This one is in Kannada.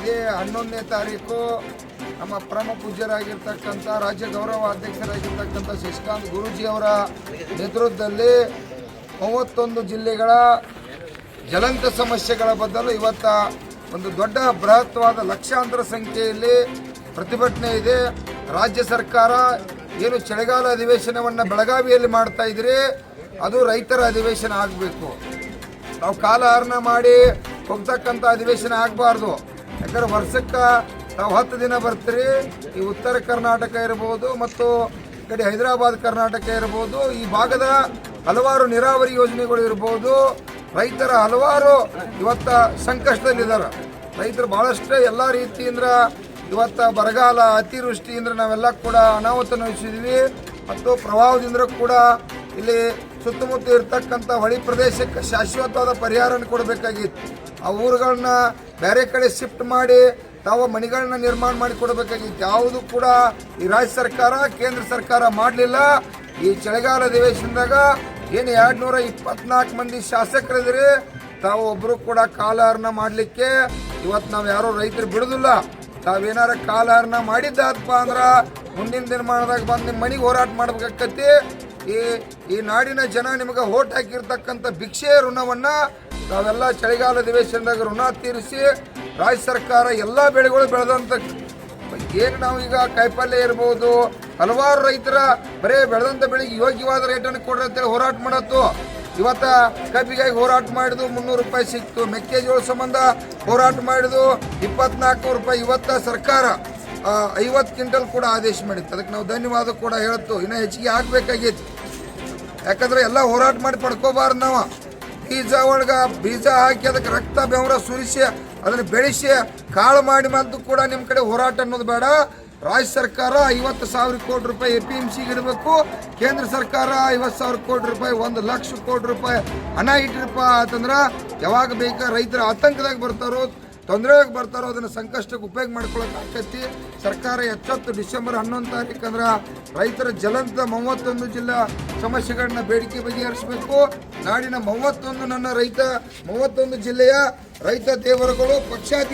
ಇದೇ 11ನೇ ತಾರೀಕು ನಮ್ಮ ಪರಮ ಪೂಜ್ಯರಾಗಿರ್ತಕ್ಕಂಥ ರಾಜ್ಯ ಗೌರವ ಅಧ್ಯಕ್ಷರಾಗಿರ್ತಕ್ಕಂಥ ಶಶಿಕಾಂತ್ ಗುರೂಜಿ ಅವರ ನೇತೃತ್ವದಲ್ಲಿ 31 ಜಿಲ್ಲೆಗಳ ಜ್ವಲಂತ ಸಮಸ್ಯೆಗಳ ಬದಲು ಇವತ್ತ ಒಂದು ದೊಡ್ಡ ಬೃಹತ್ವಾದ ಲಕ್ಷಾಂತರ ಸಂಖ್ಯೆಯಲ್ಲಿ ಪ್ರತಿಭಟನೆ ಇದೆ. ರಾಜ್ಯ ಸರ್ಕಾರ ಏನು ಚಳಿಗಾಲ ಅಧಿವೇಶನವನ್ನು ಬೆಳಗಾವಿಯಲ್ಲಿ ಮಾಡ್ತಾ ಇದ್ರಿ, ಅದು ರೈತರ ಅಧಿವೇಶನ ಆಗಬೇಕು. ನಾವು ಕಾಲಹರಣ ಮಾಡಿ ಹೋಗ್ತಕ್ಕಂಥ ಅಧಿವೇಶನ ಆಗಬಾರ್ದು. ಯಾಕಂದ್ರೆ ವರ್ಷಕ್ಕೆ ನಾವು 10 ದಿನ ಬರ್ತೀರಿ. ಈ ಉತ್ತರ ಕರ್ನಾಟಕ ಇರ್ಬೋದು ಮತ್ತು ಈ ಕಡೆ ಹೈದರಾಬಾದ್ ಕರ್ನಾಟಕ ಇರ್ಬೋದು, ಈ ಭಾಗದ ಹಲವಾರು ನೀರಾವರಿ ಯೋಜನೆಗಳು ಇರ್ಬೋದು, ರೈತರ ಹಲವಾರು ಇವತ್ತ ಸಂಕಷ್ಟದಲ್ಲಿದ್ದಾರೆ. ರೈತರು ಭಾಳಷ್ಟು ಎಲ್ಲ ರೀತಿಯಿಂದ ಇವತ್ತ ಬರಗಾಲ, ಅತಿವೃಷ್ಟಿಯಿಂದ ನಾವೆಲ್ಲ ಕೂಡ ಅನಾಹುತ ಅನುಭವಿಸಿದ್ವಿ. ಮತ್ತು ಪ್ರವಾಹದಿಂದ ಕೂಡ ಇಲ್ಲಿ ಸುತ್ತಮುತ್ತ ಇರ್ತಕ್ಕಂಥ ಹೊಳಿ ಪ್ರದೇಶಕ್ಕೆ ಶಾಶ್ವತವಾದ ಪರಿಹಾರವನ್ನು ಕೊಡಬೇಕಾಗಿತ್ತು. ಆ ಊರುಗಳನ್ನ ಬೇರೆ ಕಡೆ ಶಿಫ್ಟ್ ಮಾಡಿ ತಾವು ಮನೆಗಳನ್ನ ನಿರ್ಮಾಣ ಮಾಡಿ ಕೊಡಬೇಕಾಗಿತ್ತು. ಯಾವುದು ಕೂಡ ಈ ರಾಜ್ಯ ಸರ್ಕಾರ, ಕೇಂದ್ರ ಸರ್ಕಾರ ಮಾಡಲಿಲ್ಲ. ಈ ಚಳಿಗಾಲ ಅಧಿವೇಶನದಾಗ ಏನು 224 ಮಂದಿ ಶಾಸಕರಿದ್ರಿ, ತಾವು ಒಬ್ಬರು ಕೂಡ ಕಾಲಹರಣ ಮಾಡಲಿಕ್ಕೆ ಇವತ್ತು ನಾವು ಯಾರೋ ರೈತರು ಬಿಡೋದಿಲ್ಲ. ತಾವೇನಾರ ಕಾಲಹರಣ ಮಾಡಿದ್ದಾದಪ್ಪ ಅಂದ್ರೆ ಮುಂದಿನ ದಿನಮಾನದಾಗ ಬಂದು ನಿಮ್ಮ ಮನೆಗೆ ಹೋರಾಟ ಮಾಡ್ಬೇಕಾಕತಿ. ಈ ನಾಡಿನ ಜನ ನಿಮಗೆ ಓಟ್ ಹಾಕಿರ್ತಕ್ಕಂಥ ಭಿಕ್ಷೆ ಋಣವನ್ನು ನಾವೆಲ್ಲ ಚಳಿಗಾಲ ಅಧಿವೇಶನದಾಗ ಋಣ ತೀರಿಸಿ ರಾಜ್ಯ ಸರ್ಕಾರ ಎಲ್ಲ ಬೆಳೆಗಳು ಬೆಳೆದಂಥ ಏನು ನಾವು ಈಗ ಕಾಯಿಪಲ್ಯ ಇರ್ಬೋದು, ಹಲವಾರು ರೈತರ ಬರೇ ಬೆಳೆದಂಥ ಬೆಳೆಗೆ ಯೋಗ್ಯವಾದ ರೇಟನ್ನು ಕೊಡ್ರಿ ಅಂತೇಳಿ ಹೋರಾಟ ಮಾಡತ್ತು. ಇವತ್ತ ಕಬ್ಬಿಗಾಗಿ ಹೋರಾಟ ಮಾಡಿದ್ದು 300 ರೂಪಾಯಿ ಸಿಕ್ತು. ಮೆಕ್ಕೆಜೋಳ ಸಂಬಂಧ ಹೋರಾಟ ಮಾಡಿದ್ದು 24 ರೂಪಾಯಿ. ಇವತ್ತ ಸರ್ಕಾರ 50 ಕ್ವಿಂಟಲ್ ಕೂಡ ಆದೇಶ ಮಾಡಿತ್ತು. ಅದಕ್ಕೆ ನಾವು ಧನ್ಯವಾದ ಕೂಡ ಹೇಳ್ತು. ಇನ್ನೂ ಹೆಚ್ಚಿಗೆ ಆಗಬೇಕಾಗಿತ್ತು. ಯಾಕಂದ್ರೆ ಎಲ್ಲ ಹೋರಾಟ ಮಾಡಿ ಪಡ್ಕೋಬಾರ್ದು. ನಾವು ಬೀಜ ಹಾಕಿ ಅದಕ್ಕೆ ರಕ್ತ ಬೆವರ ಸುರಿಸಿ ಅದನ್ನು ಬೆಳೆಸಿ ಕಾಳು ಮಾಡಿ ಮತ್ತು ಕೂಡ ನಿಮ್ಮ ಕಡೆ ಹೋರಾಟ ಅನ್ನೋದು ಬೇಡ. ರಾಜ್ಯ ಸರ್ಕಾರ 50,000 ಕೋಟಿ ರೂಪಾಯಿ APMCಗೆ ಇಡಬೇಕು. ಕೇಂದ್ರ ಸರ್ಕಾರ 50,000 ಕೋಟಿ ರೂಪಾಯಿ, 1 ಲಕ್ಷ ಕೋಟಿ ರೂಪಾಯಿ ಹಣ ಇಟ್ಟಿರಪ್ಪ ಅಂತಂದ್ರೆ ಯಾವಾಗ ಬೇಕಾ ರೈತರ ಆತಂಕದಾಗ ಬರ್ತಾರೋ, ತೊಂದರೆಯಾಗಿ ಬರ್ತಾರೋ ಅದನ್ನು ಸಂಕಷ್ಟಕ್ಕೆ ಉಪಯೋಗ ಮಾಡ್ಕೊಳಕ್ಕೆ ಆಕೈತಿ. ಸರ್ಕಾರ ಎಚ್ಚೆತ್ತು ಡಿಸೆಂಬರ್ 11 ತಾರೀಕು ಅಂದ್ರೆ ರೈತರ ಜ್ವಲಂತ 31 ಜಿಲ್ಲಾ ಸಮಸ್ಯೆಗಳನ್ನ ಬೇಡಿಕೆ ಬಗೆಹರಿಸಬೇಕು. ನಾಡಿನ 31 ಜಿಲ್ಲೆಯ ರೈತ ದೇವರುಗಳು ಪಕ್ಷಾತೀತ